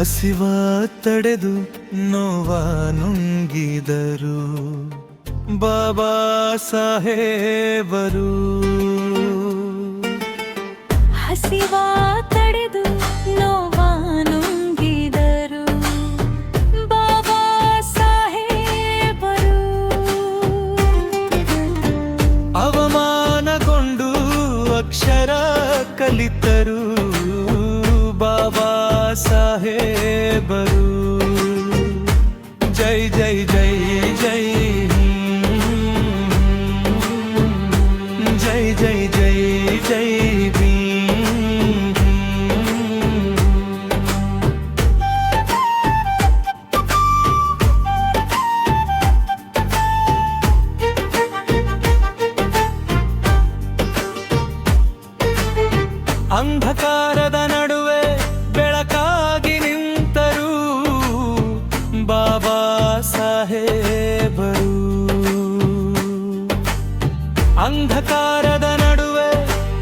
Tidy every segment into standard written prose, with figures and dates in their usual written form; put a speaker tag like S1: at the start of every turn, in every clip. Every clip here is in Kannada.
S1: ಹಸಿವ ತಡೆದು ನೋವ ನುಂಗಿದರು ಬಾಬಾ ಸಾಹೇಬರು.
S2: ಹಸಿವ ತಡೆದು ನೋವ ನುಂಗಿದರು ಬಾಬಾ ಸಾಹೇಬರು.
S1: ಅವಮಾನಗೊಂಡು ಅಕ್ಷರ ಕಲಿತರು ಬಾಬಾ ಸಾಹೇಬರು. ಜೈ ಜೈ ಜೈ ಜೈ ಜೈ ಜೈ ಜೈ ಜೈ ಅಂಧಕಾರದ ನಡುವೆ ಬೆಳಕಾಗಿ ನಿಂತರು ಬಾಬಾ ಸಾಹೇಬರು. ಅಂಧಕಾರದ ನಡುವೆ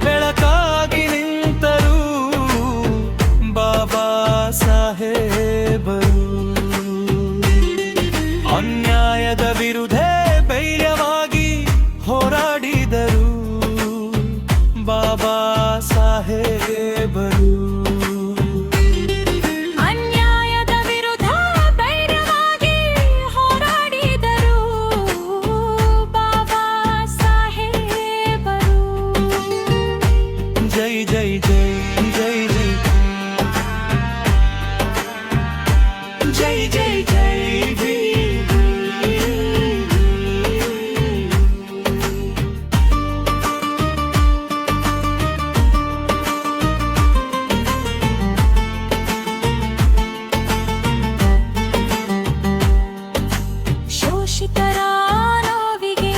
S1: ಬೆಳಕಾಗಿ ನಿಂತರು ಬಾಬಾ ಸಾಹೇಬರು. ಅನ್ಯಾಯದ ವಿರುದ್ಧ ಧೈರ್ಯವಾಗಿ ಹೋರಾಡಿದರು ಬಾಬಾ ಸಾಹೇಬರು.
S2: ಅನ್ಯಾಯದ ವಿರುದ್ಧ ಧೈರ್ಯವಾಗಿ ಹೋರಾಡಿದರು ಬಾಬಾ ಸಾಹೇಬರು.
S1: ಜೈ ಜೈ ಜೈ ಜೈ ಜೈ ಜೈ ಜೈ ಜೈ
S2: ಶೋಷಿತರ ನೋವಿಗೆ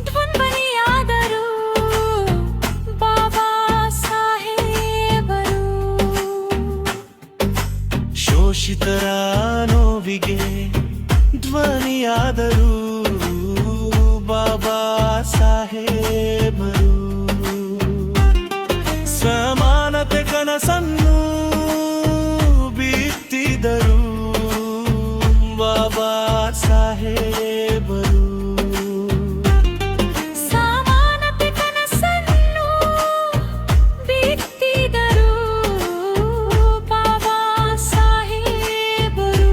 S2: ಧ್ವನಿಯಾದರು ಬಾಬಾ ಸಾಹೇಬರು.
S1: ಶೋಷಿತರ ನೋವಿಗೆ ಧ್ವನಿಯಾದರು ಬಾಬಾ ಸಾಹೇಬರು. ಸಮಾನತೆ ಕನಸನ್ನು ಬಿತ್ತಿದರು ಬಾಬಾ ಸಾಹೇಬರು.
S2: ಸಮಾನತೆ ಕನಸನ್ನು ಬಿತ್ತಿದರು ಬಾಬಾ ಸಾಹೇಬರು.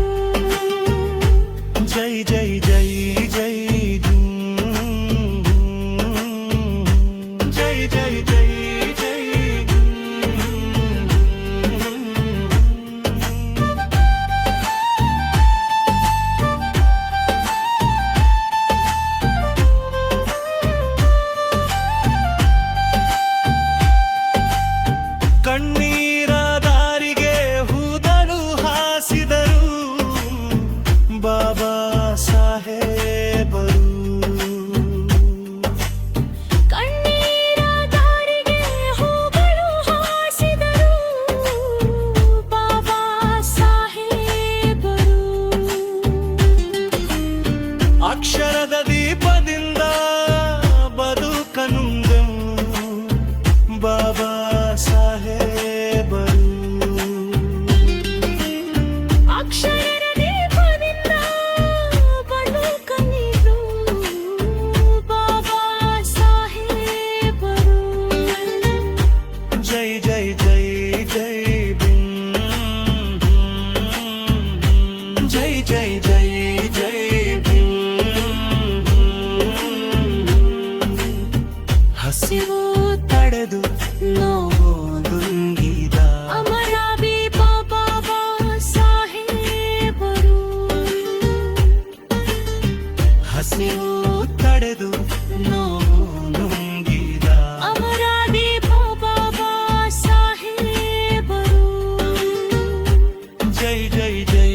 S1: ಜೈ ಜೈ ಜೈ ಜೈ ಜೈ ಜೈ ಜೈ ಜೈ ಕಣ್ಣೀರ ದಾರಿಗೆ ಹೂದಲು ಹಾಸಿದರು ಬಾಬಾ ಸಾಹೇಬರು.
S2: ಕಣ್ಣೀರ ದಾರಿಗೆ ಹೂಗಳು ಹಾಸಿದರು ಬಾಬಾ ಸಾಹೇಬರು.
S1: ಅಕ್ಷರದ ದೀಪದಿಂದ ಬದುಕನುಂದು ಬಾಬಾ ಸಾಹೇಬರು.
S2: ಅಕ್ಷರ ದೀಪದಿಂದ ಬದುಕನಿರು ಬಾಬಾ ಸಾಹೇಬರು.
S1: ಜೈ ಜೈ ಜೈ ಜೈ ಜೈ ಜೈ ಜೈ ಜೈ ಹಸಿವು ತಡೆದು ನೋವು ನುಂಗಿದ
S2: ಅಮರಾಬಿ ಬಾಬಾ ಸಾಹೇಬರು.
S1: ಹಸಿವು ತಡೆದು ನೋವು ನುಂಗಿದ
S2: ಅಮರಾಬಿ ಬಾಬಾ ಸಾಹೇಬರು.
S1: ಜೈ ಜೈ ಜೈ